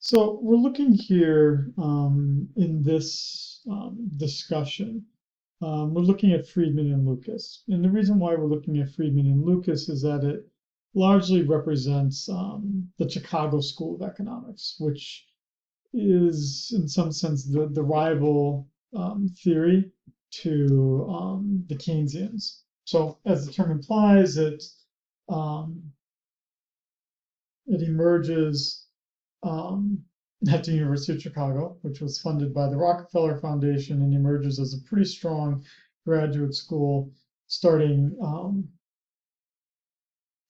So we're looking here in this discussion. We're looking at Friedman and Lucas. And the reason why we're looking at Friedman and Lucas is that it largely represents the Chicago School of Economics, which is, in some sense, the rival theory to the Keynesians. So, as the term implies, um, it emerges um, at the University of Chicago, which was funded by the Rockefeller Foundation and emerges as a pretty strong graduate school starting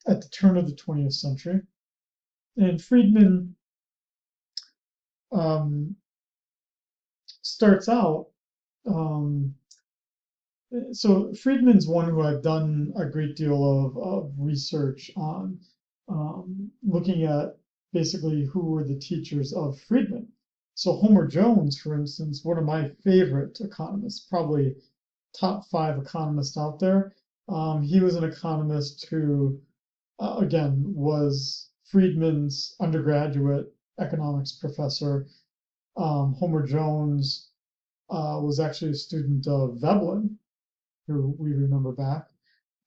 at the turn of the 20th century. And Friedman um, starts out, um, so Friedman's one who I've done a great deal of research on, looking at basically who were the teachers of Friedman. So Homer Jones, for instance, one of my favorite economists, probably top five economist out there. He was an economist who, again, was Friedman's undergraduate economics professor. Homer Jones was actually a student of Veblen, who we remember back.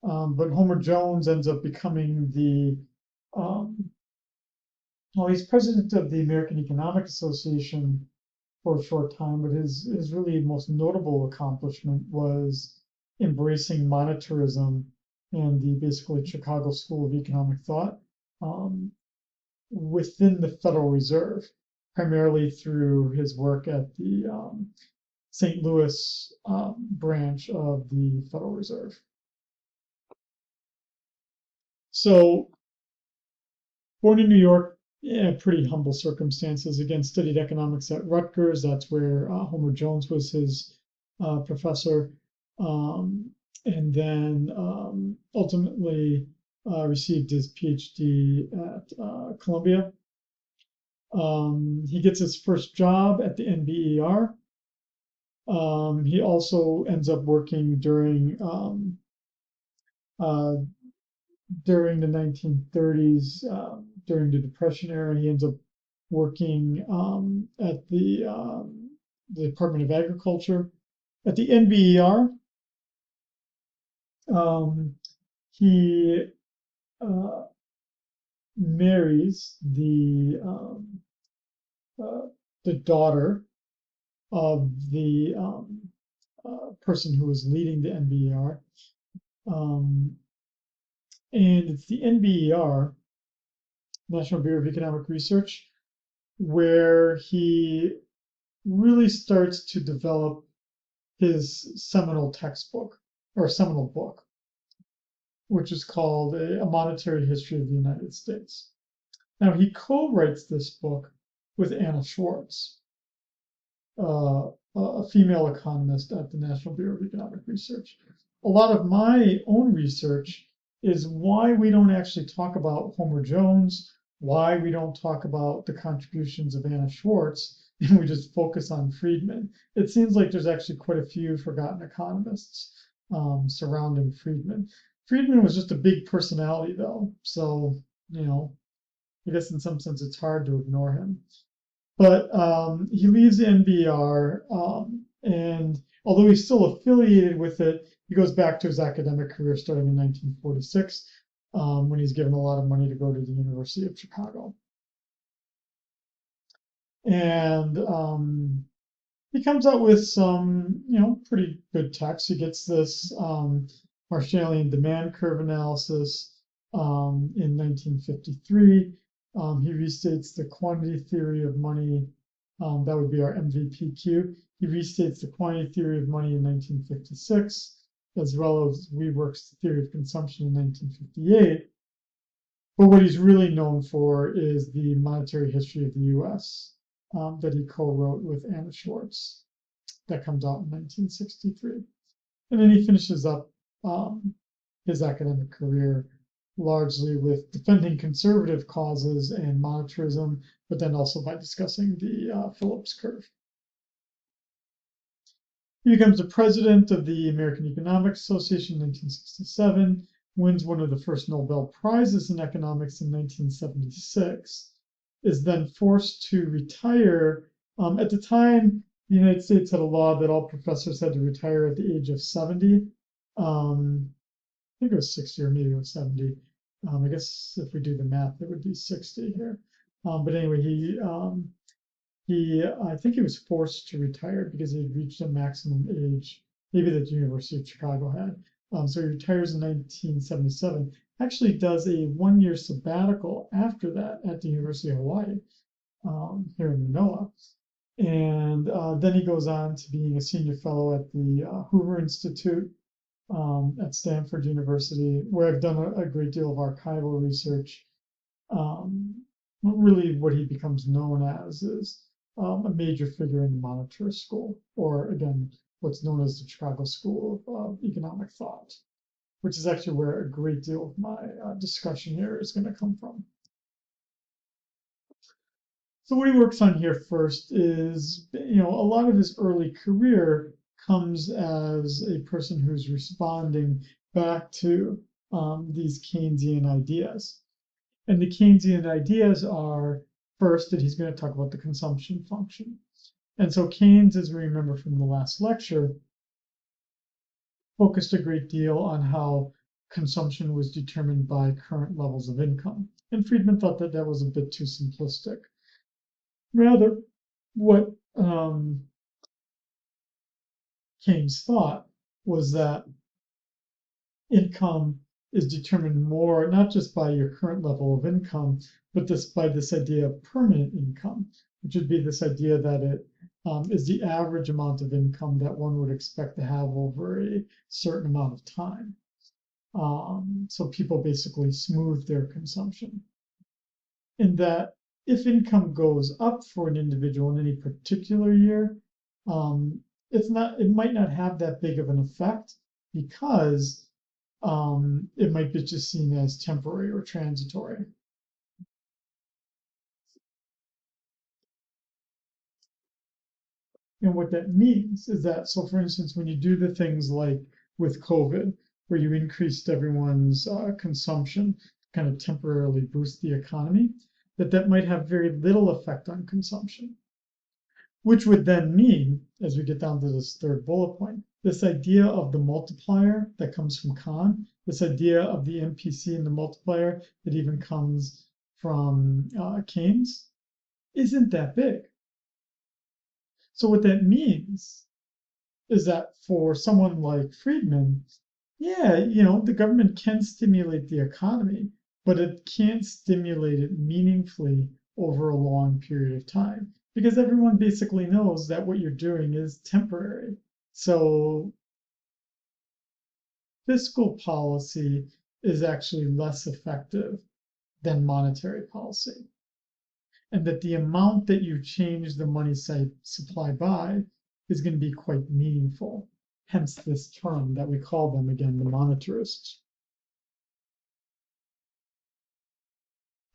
But Homer Jones ends up becoming um, well, he's president of the American Economic Association for a short time, but his really most notable accomplishment was embracing monetarism and the basically Chicago School of Economic Thought um, within the Federal Reserve, primarily through his work at the St. Louis branch of the Federal Reserve. So, born in New York, yeah, pretty humble circumstances. Again, studied economics at Rutgers. That's where Homer Jones was his professor. Um, and then ultimately received his PhD at Columbia. He gets his first job at the NBER. He also ends up working uh, during the 1930s, during the Depression era. He ends up working at the Department of Agriculture. At the NBER, he uh, marries uh, the daughter of the person who was leading the NBER. Um, and it's the NBER, National Bureau of Economic Research, where he really starts to develop his seminal textbook or seminal book, which is called A Monetary History of the United States. Now, he co-writes this book with Anna Schwartz, a female economist at the National Bureau of Economic Research. A lot of my own research is why we don't actually talk about Homer Jones, why we don't talk about the contributions of Anna Schwartz, and we just focus on Friedman. It seems like there's actually quite a few forgotten economists surrounding Friedman. Friedman was just a big personality, though, so I guess in some sense it's hard to ignore him. But he leaves the NBR, and although he's still affiliated with it, he goes back to his academic career starting in 1946, when he's given a lot of money to go to the University of Chicago. And he comes out with some, pretty good text. He gets this Marshallian demand curve analysis in 1953. He restates the quantity theory of money. That would be our MVPQ. He restates the quantity theory of money in 1956, as well as reworks the theory of consumption in 1958. But what he's really known for is the monetary history of the U.S. That he co-wrote with Anna Schwartz. That comes out in 1963. And then he finishes up his academic career largely with defending conservative causes and monetarism, but then also by discussing the Phillips curve. He becomes the president of the American Economic Association in 1967, wins one of the first Nobel Prizes in economics in 1976, is then forced to retire. At the time, the United States had a law that all professors had to retire at the age of 70. I think it was 60 or maybe it was 70. I guess if we do the math, it would be 60 here. But anyway, I think he was forced to retire because he had reached a maximum age, maybe that the University of Chicago had. So he retires in 1977. Actually, does a 1-year sabbatical after that at the University of Hawaii, here in Manoa. And then he goes on to being a senior fellow at the Hoover Institute at Stanford University, where I've done a great deal of archival research. Really, what he becomes known as is a major figure in the monetarist school, or again, what's known as the Chicago School of Economic Thought, which is actually where a great deal of my discussion here is going to come from. So what he works on here first is, a lot of his early career comes as a person who's responding back to these Keynesian ideas. And the Keynesian ideas are, first, that he's going to talk about the consumption function. And so Keynes, as we remember from the last lecture, focused a great deal on how consumption was determined by current levels of income. And Friedman thought that that was a bit too simplistic. Rather, what Keynes thought was that income is determined more not just by your current level of income, but by this idea of permanent income, which would be this idea that it is the average amount of income that one would expect to have over a certain amount of time. So people basically smooth their consumption. And that if income goes up for an individual in any particular year, it might not have that big of an effect because it might be just seen as temporary or transitory. And what that means is that, so for instance, when you do the things like with COVID, where you increased everyone's consumption, kind of temporarily boost the economy, that might have very little effect on consumption. Which would then mean, as we get down to this third bullet point, this idea of the multiplier that comes from Kahn, this idea of the MPC and the multiplier that even comes from Keynes, isn't that big. So what that means is that for someone like Friedman, yeah, the government can stimulate the economy, but it can't stimulate it meaningfully over a long period of time, because everyone basically knows that what you're doing is temporary. So fiscal policy is actually less effective than monetary policy. And that the amount that you change the money supply by is going to be quite meaningful. Hence this term that we call them, again, the monetarists.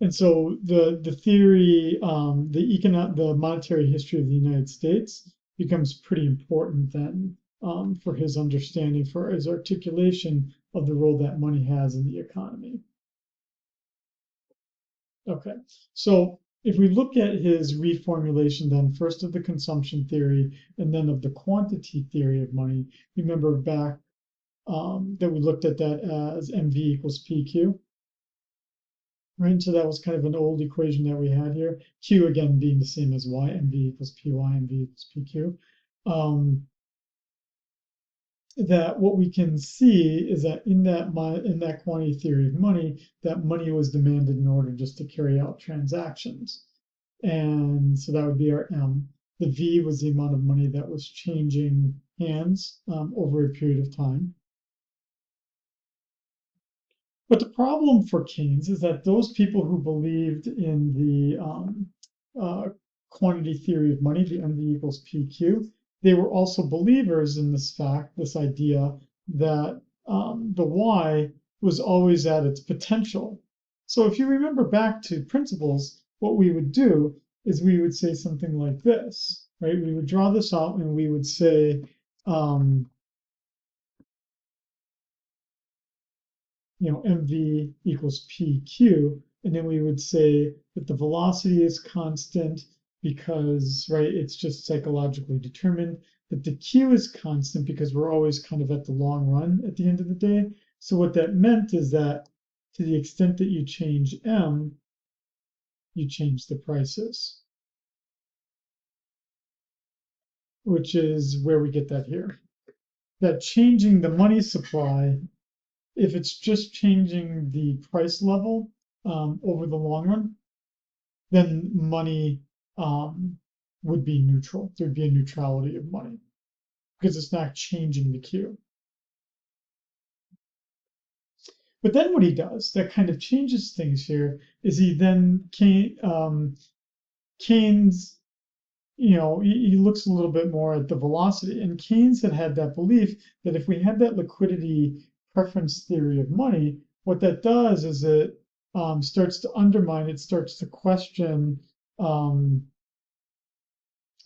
And so the theory, the monetary history of the United States becomes pretty important then for his understanding, for his articulation of the role that money has in the economy. Okay, so if we look at his reformulation then, first of the consumption theory and then of the quantity theory of money, remember back that we looked at that as MV equals PQ. Right, so that was kind of an old equation that we had here. Q again being the same as Y, MV equals PY, MV equals PQ. That what we can see is that in that quantity theory of money, that money was demanded in order just to carry out transactions. And so that would be our M. The V was the amount of money that was changing hands over a period of time. But the problem for Keynes is that those people who believed in the quantity theory of money, the MV equals PQ, they were also believers in this idea that the Y was always at its potential. So if you remember back to principles, what we would do is we would say something like this, right? We would draw this out and we would say, MV equals PQ, And then we would say that the velocity is constant because, right, it's just psychologically determined. That the Q is constant because we're always kind of at the long run at the end of the day. So what that meant is that to the extent that you change M, you change the prices, which is where we get that here. That changing the money supply, if it's just changing the price level over the long run, then money would be neutral. There'd be a neutrality of money because it's not changing the Q. But then what he does that kind of changes things here is he then Keynes, he looks a little bit more at the velocity. And Keynes had that belief that if we had that liquidity preference theory of money, what that does is it starts to undermine, it starts to question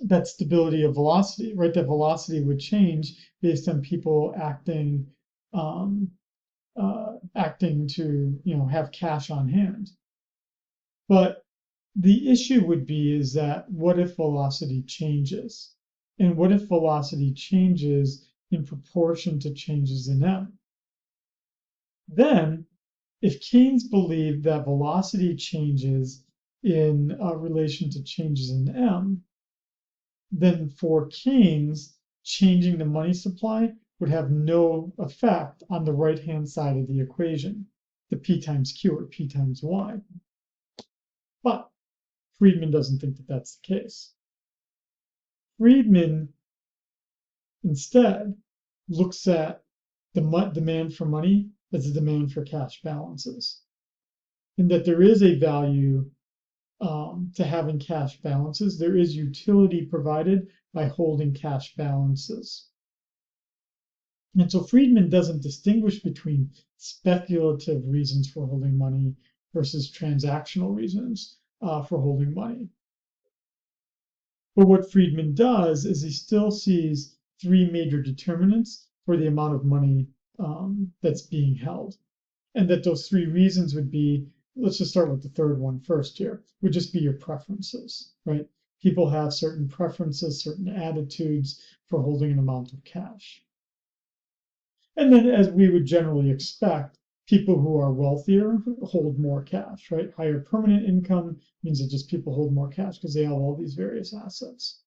that stability of velocity, right? That velocity would change based on people acting to have cash on hand. But the issue would be is that what if velocity changes? And what if velocity changes in proportion to changes in M? Then, if Keynes believed that velocity changes in relation to changes in M, then for Keynes, changing the money supply would have no effect on the right-hand side of the equation, the P times Q or P times Y. But Friedman doesn't think that that's the case. Friedman instead looks at the demand for money as a demand for cash balances, and that there is a value to having cash balances. There is utility provided by holding cash balances. And so Friedman doesn't distinguish between speculative reasons for holding money versus transactional reasons for holding money. But what Friedman does is he still sees three major determinants for the amount of money that's being held. And that those three reasons would be, let's just start with the third one first here, would just be your preferences, right? People have certain preferences, certain attitudes for holding an amount of cash. And then, as we would generally expect, people who are wealthier hold more cash, right? Higher permanent income means that just people hold more cash because they have all these various assets.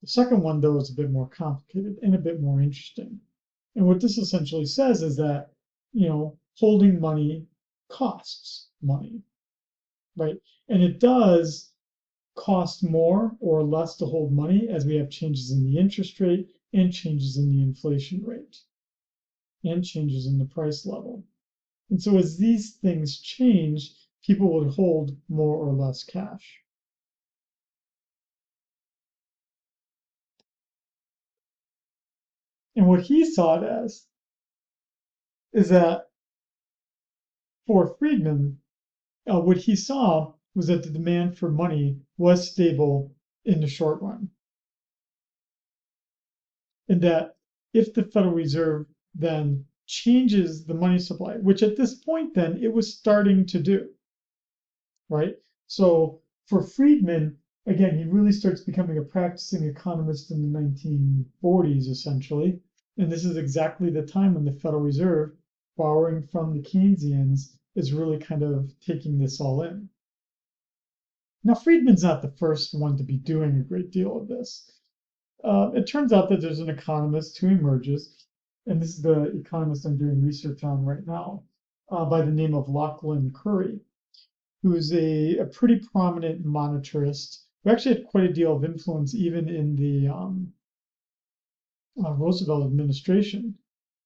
The second one, though, is a bit more complicated and a bit more interesting. And what this essentially says is that, holding money costs money, right? And it does cost more or less to hold money as we have changes in the interest rate and changes in the inflation rate and changes in the price level. And so as these things change, people would hold more or less cash. And what he saw it as is that for Friedman, what he saw was that the demand for money was stable in the short run. And that if the Federal Reserve then changes the money supply, which at this point then it was starting to do, right? So for Friedman, again, he really starts becoming a practicing economist in the 1940s, essentially. And this is exactly the time when the Federal Reserve, borrowing from the Keynesians, is really kind of taking this all in. Now, Friedman's not the first one to be doing a great deal of this. It turns out that there's an economist who emerges, and this is the economist I'm doing research on right now, by the name of Lachlan Curry, who's a pretty prominent monetarist who actually had quite a deal of influence even in the Roosevelt administration.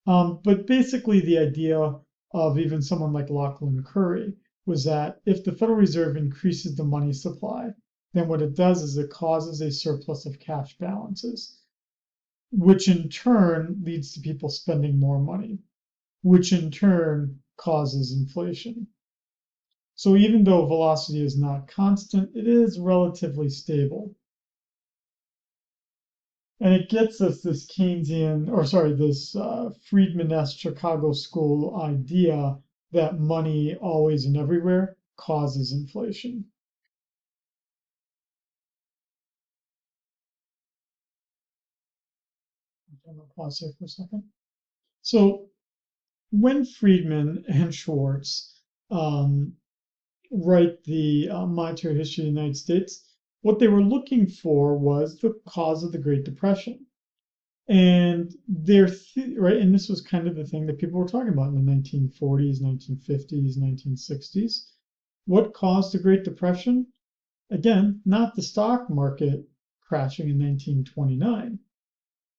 But basically, the idea of even someone like Lachlan Curry was that if the Federal Reserve increases the money supply, then what it does is it causes a surplus of cash balances, which in turn leads to people spending more money, which in turn causes inflation. So even though velocity is not constant, it is relatively stable. And it gets us this Keynesian, this Friedman-esque Chicago School idea that money always and everywhere causes inflation. I'm gonna pause here for a second. So when Friedman and Schwartz um, write the monetary history of the United States, what they were looking for was the cause of the Great Depression. And right, and this was kind of the thing that people were talking about in the 1940s, 1950s, 1960s. What caused the Great Depression? Again, not the stock market crashing in 1929.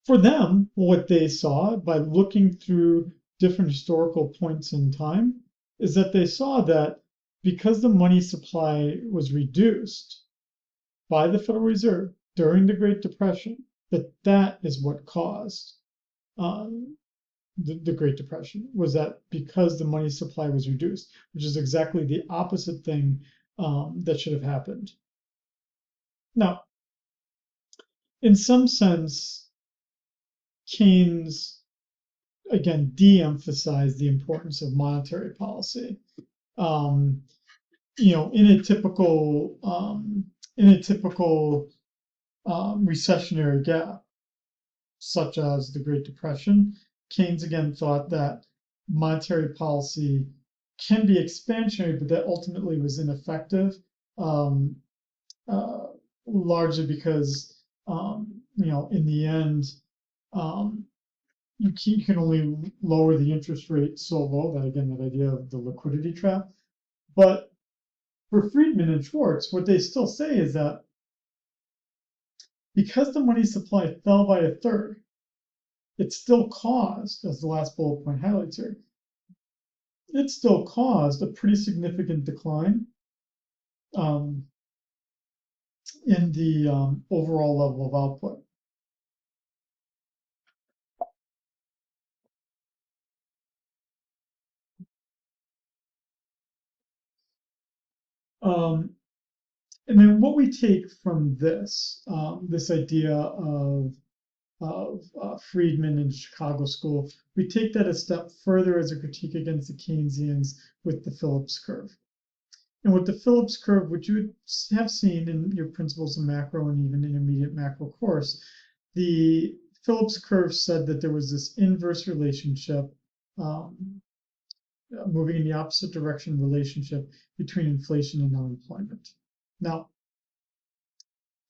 For them, what they saw by looking through different historical points in time is that they saw that because the money supply was reduced by the Federal Reserve during the Great Depression, that is what caused um, the Great Depression, was that because the money supply was reduced, which is exactly the opposite thing that should have happened. Now, in some sense, Keynes again de-emphasized the importance of monetary policy. Um, in a typical recessionary gap, such as the Great Depression, Keynes again thought that monetary policy can be expansionary, but that ultimately was ineffective, um, uh, largely because in the end, um, you can only lower the interest rate so low, that again, that idea of the liquidity trap. But for Friedman and Schwartz, what they still say is that because the money supply fell by a third, it still caused, as the last bullet point highlights here, it still caused a pretty significant decline um, in the overall level of output. Um, and then what we take from this idea of Friedman and Chicago School, we take that a step further as a critique against the Keynesians with the Phillips curve. And with the Phillips curve, which you have seen in your Principles of Macro and even intermediate macro course, the Phillips curve said that there was this inverse relationship, moving in the opposite direction relationship between inflation and unemployment. Now,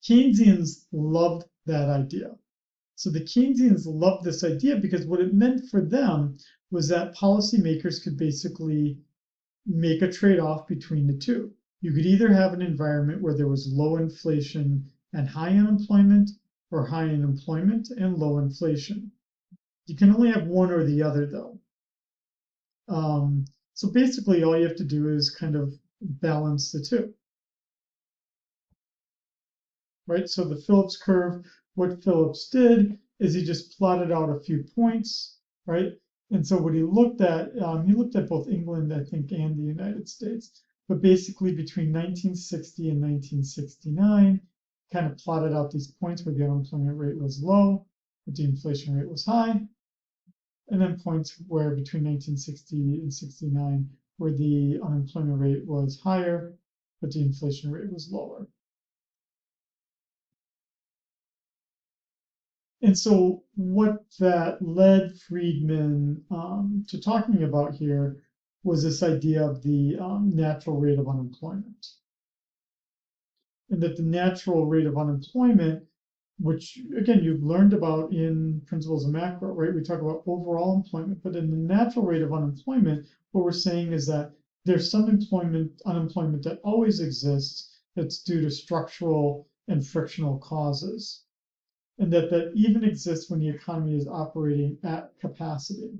Keynesians loved that idea. So the Keynesians loved this idea because what it meant for them was that policymakers could basically make a trade-off between the two. You could either have an environment where there was low inflation and high unemployment, or high unemployment and low inflation. You can only have one or the other, though. So basically, all you have to do is kind of balance the two, right? So the Phillips curve, what Phillips did is he just plotted out a few points, right? And so what he looked at both England, I think, and the United States, but basically between 1960 and 1969, kind of plotted out these points where the unemployment rate was low, but the inflation rate was high, and then points where between 1960 and 69, where the unemployment rate was higher, but the inflation rate was lower. And so what that led Friedman to talking about here was this idea of the natural rate of unemployment. And that the natural rate of unemployment, which again, you've learned about in Principles of Macro, right? We talk about overall employment, but in the natural rate of unemployment, what we're saying is that there's some unemployment that always exists that's due to structural and frictional causes, and that even exists when the economy is operating at capacity.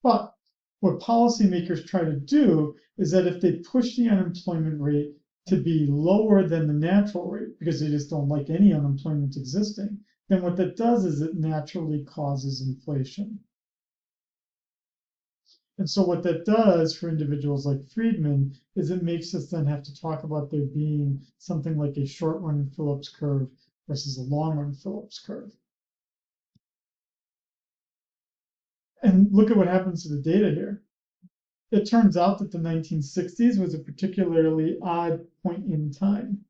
But what policymakers try to do is that if they push the unemployment rate to be lower than the natural rate, because they just don't like any unemployment existing, then what that does is it naturally causes inflation. And so what that does for individuals like Friedman is it makes us then have to talk about there being something like a short run Phillips curve versus a long run Phillips curve. And look at what happens to the data here. It turns out that the 1960s was a particularly odd point in time.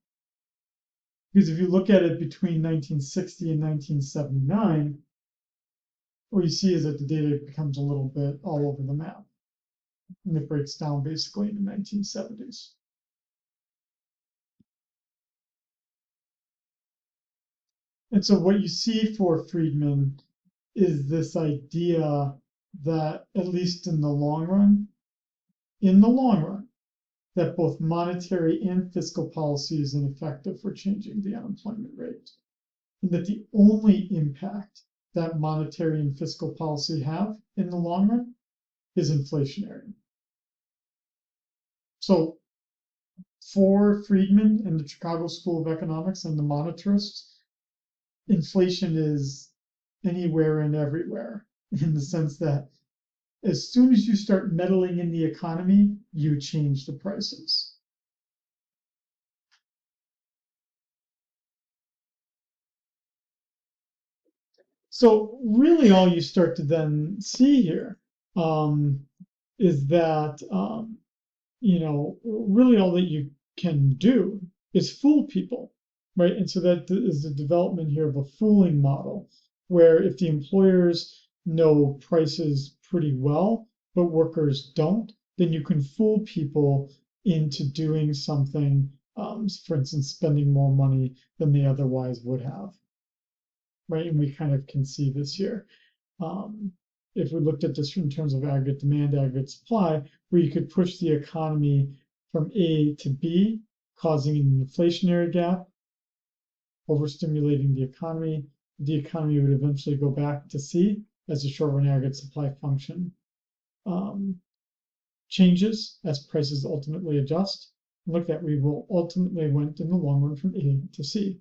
Because if you look at it between 1960 and 1979, what you see is that the data becomes a little bit all over the map. And it breaks down basically in the 1970s. And so what you see for Friedman is this idea that, at least in the long run, that both monetary and fiscal policy is ineffective for changing the unemployment rate. And that the only impact that monetary and fiscal policy have in the long run is inflationary. So for Friedman and the Chicago School of Economics and the monetarists, inflation is anywhere and everywhere, in the sense that as soon as you start meddling in the economy, you change the prices. So really all you start to then see here is that, really all that you can do is fool people, right? And so that is the development here of a fooling model, where if the employers know prices pretty well, but workers don't, then you can fool people into doing something, for instance, spending more money than they otherwise would have, right? And we kind of can see this here. If we looked at this in terms of aggregate demand, aggregate supply, where you could push the economy from A to B, causing an inflationary gap, overstimulating the economy would eventually go back to C as the short run aggregate supply function changes as prices ultimately adjust. And look at, we will ultimately went in the long run from A to C.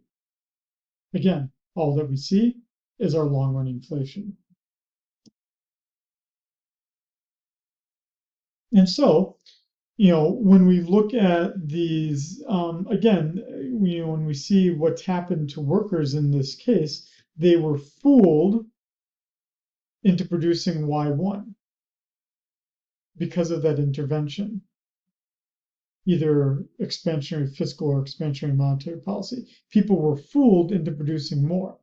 Again, all that we see is our long run inflation. And so, when we look at these, again, when we see what's happened to workers in this case, they were fooled into producing Y1 because of that intervention, either expansionary fiscal or expansionary monetary policy. People were fooled into producing more.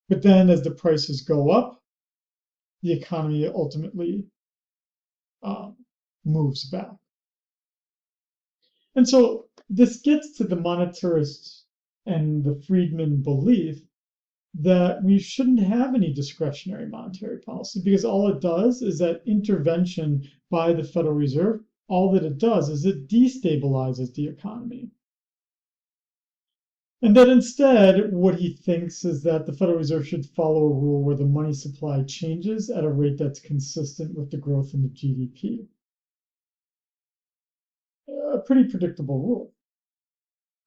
But then as the prices go up, the economy ultimately moves back. And so this gets to the monetarist and the Friedman belief that we shouldn't have any discretionary monetary policy, because all it does is that intervention by the Federal Reserve, all that it does is it destabilizes the economy. And that instead, what he thinks is that the Federal Reserve should follow a rule where the money supply changes at a rate that's consistent with the growth in the GDP. A pretty predictable rule,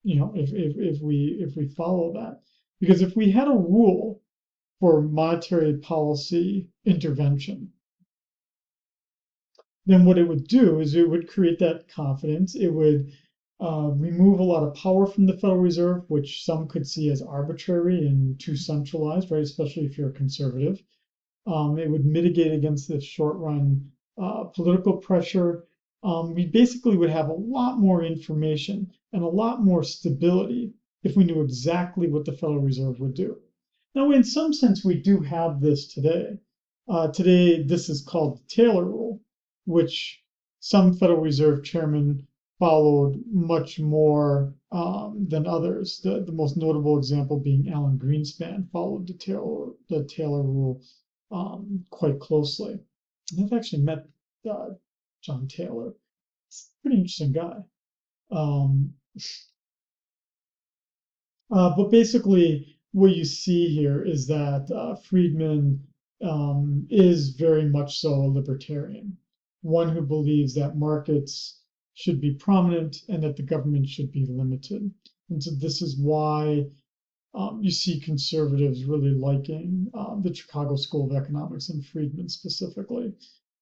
if we follow that. Because if we had a rule for monetary policy intervention, then what it would do is it would create that confidence. It would remove a lot of power from the Federal Reserve, which some could see as arbitrary and too centralized, right? Especially if you're a conservative. It would mitigate against this short run political pressure. We basically would have a lot more information and a lot more stability if we knew exactly what the Federal Reserve would do. Now, in some sense, we do have this today. Today, this is called the Taylor Rule, which some Federal Reserve chairmen followed much more than others. The most notable example being Alan Greenspan followed the Taylor Rule quite closely. I've actually met John Taylor. He's a pretty interesting guy. But basically, what you see here is that Friedman is very much so a libertarian, one who believes that markets should be prominent and that the government should be limited. And so this is why you see conservatives really liking the Chicago School of Economics and Friedman specifically.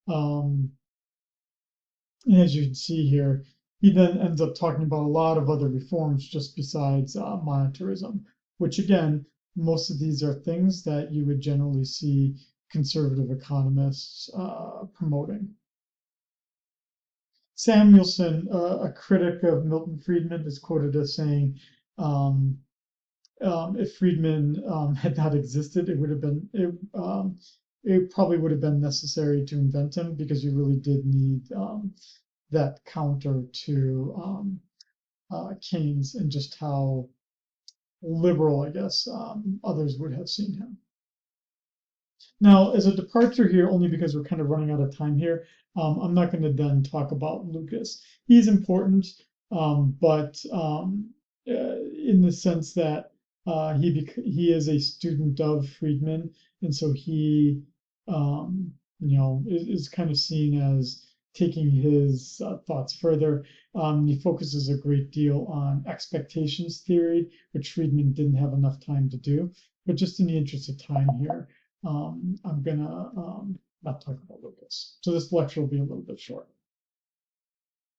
And as you can see here, he then ends up talking about a lot of other reforms just besides monetarism, which again, most of these are things that you would generally see conservative economists promoting. Samuelson, a critic of Milton Friedman, is quoted as saying, um, if Friedman had not existed, it probably would have been necessary to invent him, because you really did need that counter to Keynes, and just how liberal, I guess, others would have seen him. Now, as a departure here, only because we're kind of running out of time here, I'm not going to then talk about Lucas. He's important, but in the sense that he is a student of Friedman, and so he, is kind of seen as taking his thoughts further. He focuses a great deal on expectations theory, which Friedman didn't have enough time to do. But just in the interest of time here, I'm gonna not talk about Lucas. So this lecture will be a little bit short.